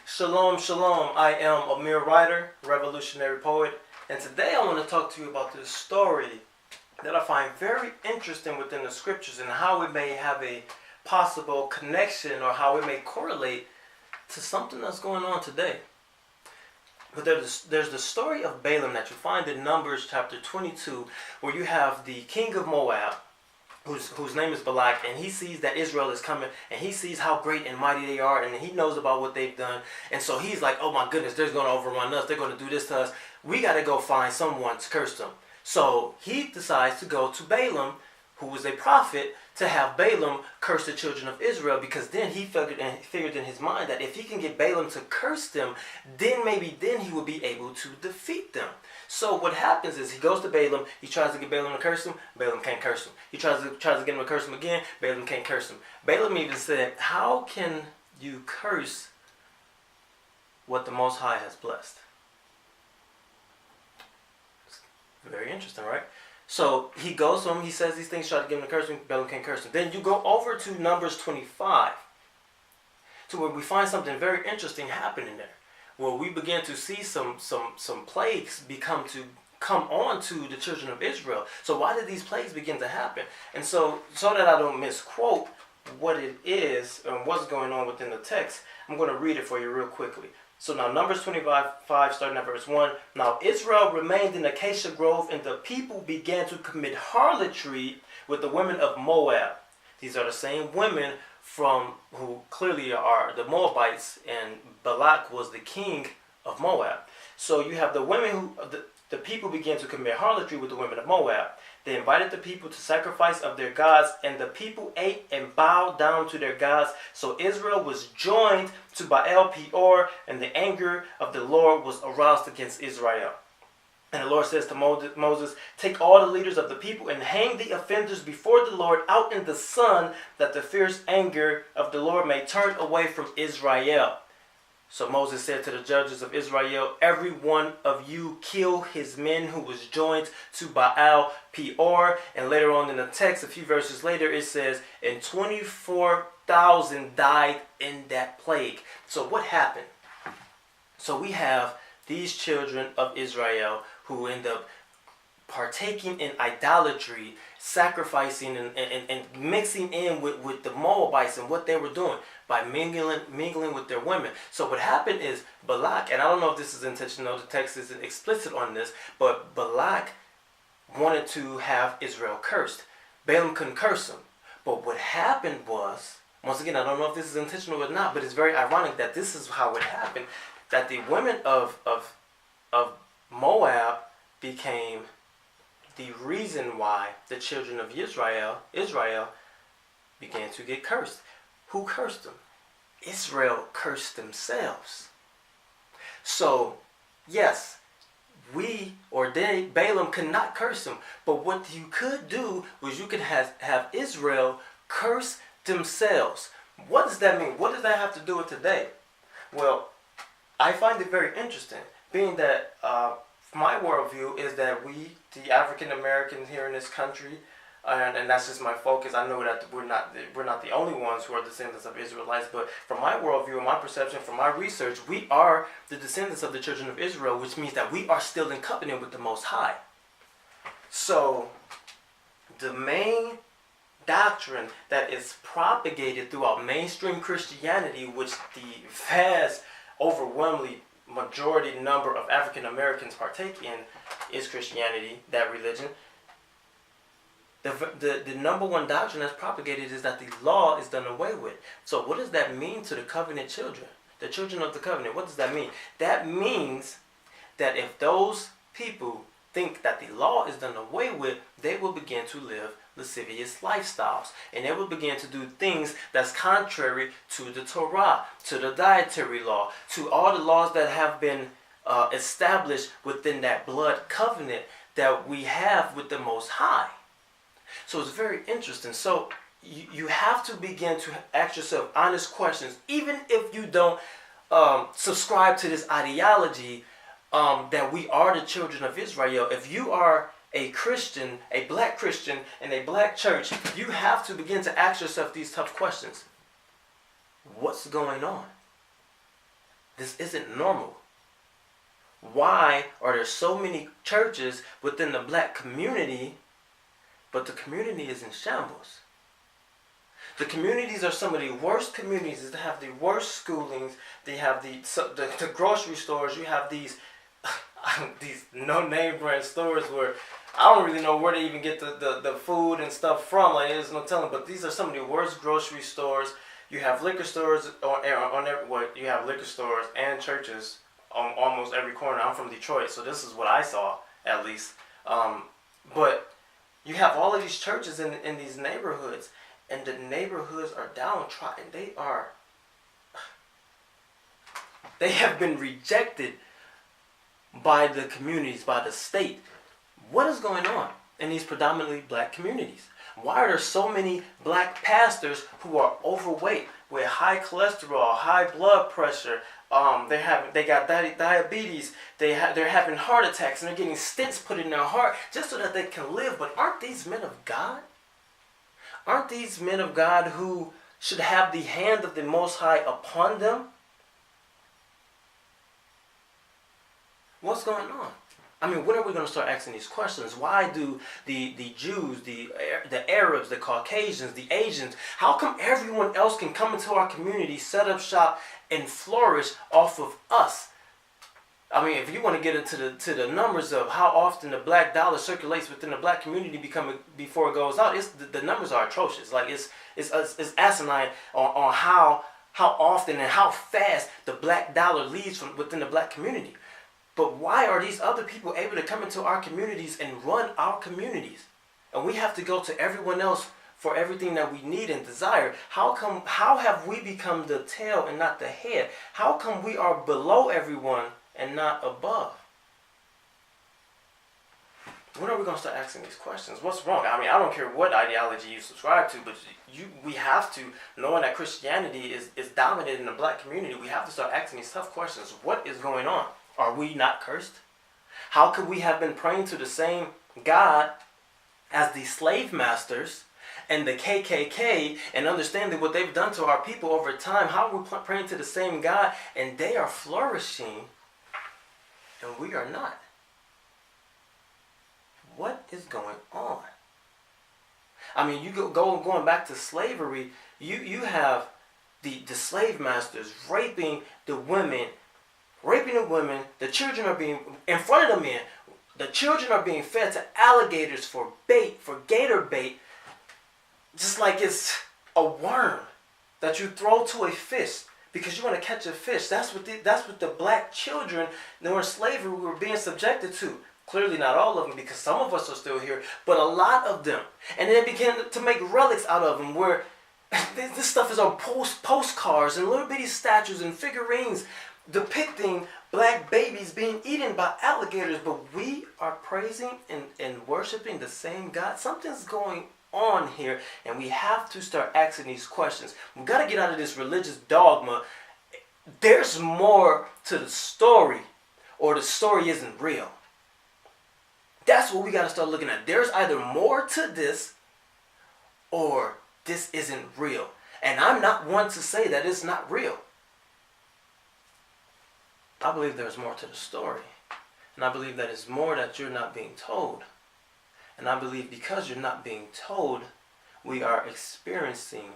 Shalom, shalom. I am Amire Ryter, revolutionary poet, and today I want to talk to you about this story that I find very interesting within the scriptures and how it may have a possible connection or how it may correlate to something that's going on today. But there's the story of Balaam that you find in Numbers chapter 22, where you have the king of Moab, whose name is Balak, and he sees that Israel is coming, and he sees how great and mighty they are, and he knows about what they've done, and so he's like, oh my goodness, they're going to overrun us, they're going to do this to us, we got to go find someone to curse them. So he decides to go to Balaam, who was a prophet, to have Balaam curse the children of Israel, because then he figured in his mind that if he can get Balaam to curse them, then maybe then he would be able to defeat them. So what happens is he goes to Balaam, he tries to get Balaam to curse him, Balaam can't curse him. He tries to get him to curse him again, Balaam can't curse him. Balaam even said, how can you curse what the Most High has blessed? Very interesting, right? So he goes to him, he says these things, try to get him to curse him, Balaam can't curse him. Then you go over to Numbers 25, to where we find something very interesting happening there, where we begin to see some plagues come on to the children of Israel. So why did these plagues begin to happen? And so that I don't misquote what it is and what's going on within the text, I'm going to read it for you real quickly. So now Numbers 25, starting at verse 1. Now Israel remained in Acacia Grove, and the people began to commit harlotry with the women of Moab. These are the same women who clearly are the Moabites, and Balak was the king of Moab. So you have the women the people began to commit harlotry with the women of Moab. They invited the people to sacrifice of their gods, and the people ate and bowed down to their gods. So Israel was joined to Baal Peor, and the anger of the Lord was aroused against Israel. And the Lord says to Moses, take all the leaders of the people and hang the offenders before the Lord out in the sun, that the fierce anger of the Lord may turn away from Israel. So Moses said to the judges of Israel, every one of you kill his men who was joined to Baal Peor. And later on in the text, a few verses later, it says, and 24,000 died in that plague. So what happened? So we have these children of Israel who end up partaking in idolatry, sacrificing and mixing in with the Moabites and what they were doing by mingling with their women. So what happened is Balak, and I don't know if this is intentional, the text isn't explicit on this, but Balak wanted to have Israel cursed. Balaam couldn't curse him. But what happened was, once again, I don't know if this is intentional or not, but it's very ironic that this is how it happened, that the women of Moab became the reason why the children of Israel began to get cursed. Who cursed them? Israel cursed themselves. So, yes, Balaam could not curse them. But what you could do was you could have Israel curse themselves. What does that mean? What does that have to do with today? Well, I find it very interesting, being that my worldview is that we, the African Americans here in this country, and that's just my focus. I know that we're not the only ones who are descendants of Israelites, but from my worldview and my perception, from my research, we are the descendants of the children of Israel, which means that we are still in covenant with the Most High. So the main doctrine that is propagated throughout mainstream Christianity, which the vast, overwhelmingly majority number of African Americans partake in, is Christianity, that religion. The number one doctrine that's propagated is that the law is done away with. So what does that mean to the covenant children? The children of the covenant, what does that mean? That means that if those people think that the law is done away with, they will begin to live lascivious lifestyles, and they will begin to do things that's contrary to the Torah, to the dietary law, to all the laws that have been established within that blood covenant that we have with the Most High. So it's very interesting. So you have to begin to ask yourself honest questions, even if you don't subscribe to this ideology that we are the children of Israel. If you are a Christian, a black Christian in a black church, you have to begin to ask yourself these tough questions. What's going on? This isn't normal. Why are there so many churches within the black community, but the community is in shambles? The communities are some of the worst communities. They have the worst schoolings. They have the grocery stores. You have these these no-name brand stores where I don't really know where they even get the food and stuff from. Like, there's no telling. But these are some of the worst grocery stores. You have liquor stores you have liquor stores and churches on almost every corner. I'm from Detroit, so this is what I saw, at least. But you have all of these churches in these neighborhoods, and the neighborhoods are downtrodden. They have been rejected by the communities, by the state. What is going on in these predominantly black communities? Why are there so many black pastors who are overweight with high cholesterol, high blood pressure? They got diabetes. They're having heart attacks, and they're getting stents put in their heart just so that they can live. But aren't these men of God? Aren't these men of God who should have the hand of the Most High upon them? What's going on? I mean, when are we going to start asking these questions? Why do the Jews, the Arabs, the Caucasians, the Asians, how come everyone else can come into our community, set up shop, and flourish off of us? I mean, if you want to get into the numbers of how often the black dollar circulates within the black community before it goes out, the numbers are atrocious. Like, it's asinine on how often and how fast the black dollar leaves from within the black community. But why are these other people able to come into our communities and run our communities? And we have to go to everyone else for everything that we need and desire. How have we become the tail and not the head? How come we are below everyone and not above? When are we going to start asking these questions? What's wrong? I mean, I don't care what ideology you subscribe to, but we have to, knowing that Christianity is dominant in the black community, we have to start asking these tough questions. What is going on? Are we not cursed? How could we have been praying to the same God as the slave masters and the KKK and understanding what they've done to our people over time? How are we praying to the same God and they are flourishing and we are not? What is going on? I mean, you going back to slavery, you have the slave masters raping the women, the children are being, in front of the men, the children are being fed to alligators for bait, for gator bait, just like it's a worm that you throw to a fish because you want to catch a fish. That's what the black children during slavery were being subjected to. Clearly not all of them, because some of us are still here, but a lot of them. And then began to make relics out of them, where this stuff is on postcards and little bitty statues and figurines depicting black babies being eaten by alligators. But we are praising and worshiping the same God. Something's going on here, and we have to start asking these questions. We've got to get out of this religious dogma. There's more to the story, or the story isn't real. That's what we got to start looking at. There's either more to this, or this isn't real. And I'm not one to say that it's not real. I believe there's more to the story. And I believe that it's more that you're not being told. And I believe because you're not being told, we are experiencing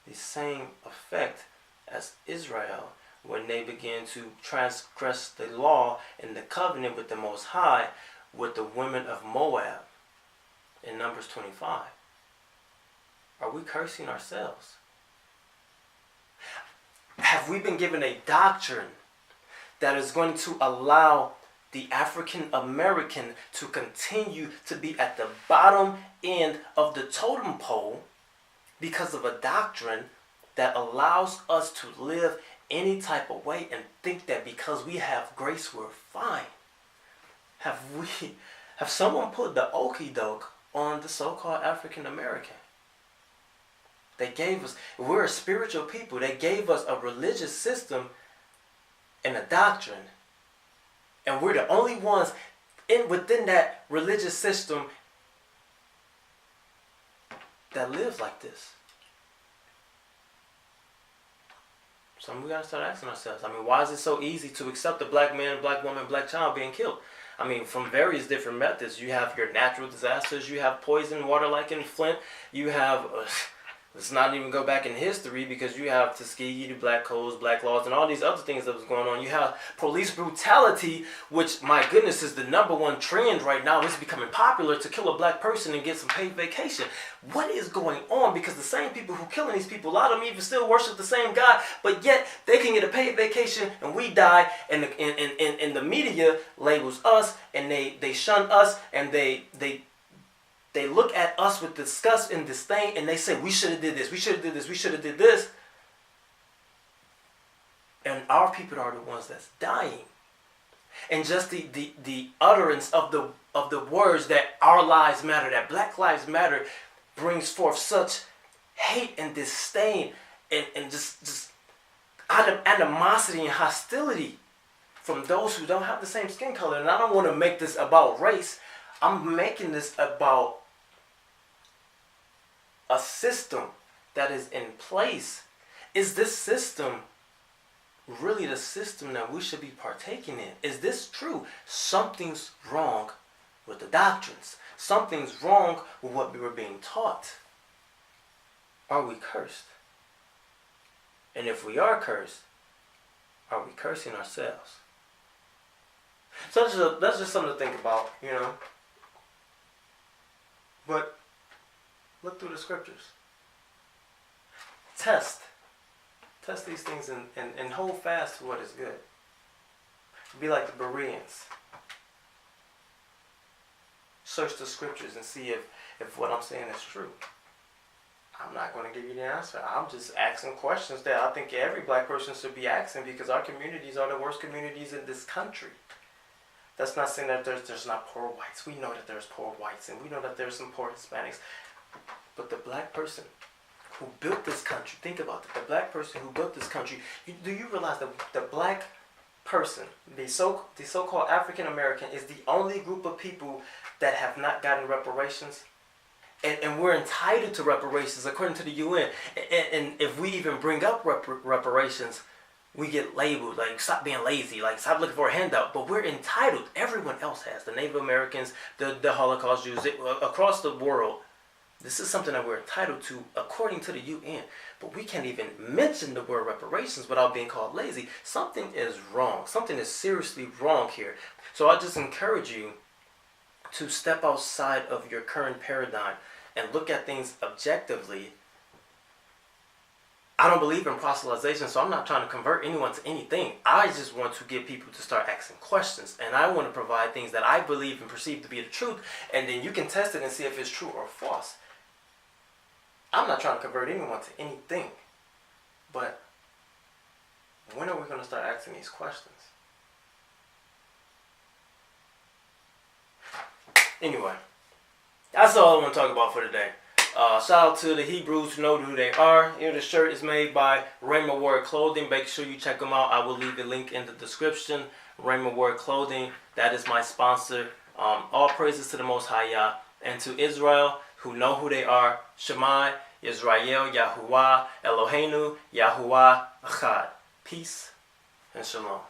the same effect as Israel when they began to transgress the law and the covenant with the Most High with the women of Moab in Numbers 25. Are we cursing ourselves? Have we been given a doctrine that is going to allow the African American to continue to be at the bottom end of the totem pole because of a doctrine that allows us to live any type of way and think that because we have grace we're fine? Have someone put the okie doke on the so-called African American? They gave us, we're a spiritual people. They gave us a religious system and a doctrine. And we're the only ones within that religious system that lives like this. So we gotta start asking ourselves. I mean, why is it so easy to accept a black man, black woman, black child being killed? I mean, from various different methods. You have your natural disasters. You have poison water like in Flint. You have, let's not even go back in history, because you have Tuskegee, the Black Codes, Black Laws, and all these other things that was going on. You have police brutality, which, my goodness, is the #1 trend right now. It's becoming popular to kill a black person and get some paid vacation. What is going on? Because the same people who killing these people, a lot of them even still worship the same God, but yet they can get a paid vacation and we die, and the media labels us, and they shun us, and they look at us with disgust and disdain, and they say, we should have did this, we should have did this, we should have did this. And our people are the ones that's dying. And just the utterance of the words that our lives matter, that Black Lives Matter, brings forth such hate and disdain and just animosity and hostility from those who don't have the same skin color. And I don't want to make this about race. I'm making this about a system that is in place. Is this system really the system that we should be partaking in? Is this true? Something's wrong with the doctrines. Something's wrong with what we were being taught. Are we cursed? And if we are cursed, are we cursing ourselves? So that's just something to think about, you know. But look through the scriptures. Test these things and hold fast to what is good. Be like the Bereans. Search the scriptures and see if what I'm saying is true. I'm not going to give you the answer. I'm just asking questions that I think every black person should be asking, because our communities are the worst communities in this country. That's not saying that there's not poor whites. We know that there's poor whites, and we know that there's some poor Hispanics. But the black person who built this country, think about it, the black person who built this country, do you realize that the black person, the so-called African American, is the only group of people that have not gotten reparations? And we're entitled to reparations according to the UN. And if we even bring up reparations, we get labeled, like, stop being lazy, like, stop looking for a handout. But we're entitled. Everyone else has. The Native Americans, the Holocaust Jews, across the world. This is something that we're entitled to according to the UN. But we can't even mention the word reparations without being called lazy. Something is wrong. Something is seriously wrong here. So I just encourage you to step outside of your current paradigm and look at things objectively. I don't believe in proselytization, so I'm not trying to convert anyone to anything. I just want to get people to start asking questions, and I want to provide things that I believe and perceive to be the truth, and then you can test it and see if it's true or false. I'm not trying to convert anyone to anything, but when are we going to start asking these questions? Anyway, that's all I want to talk about for today. Shout out to the Hebrews who know who they are. Here, the shirt is made by Raymond Ward Clothing. Make sure you check them out. I will leave the link in the description. Raymond Ward Clothing, that is my sponsor. All praises to the Most High Yah, and to Israel who know who they are. Shema Yisrael Yahuwah Eloheinu Yahuwah Echad. Peace and shalom.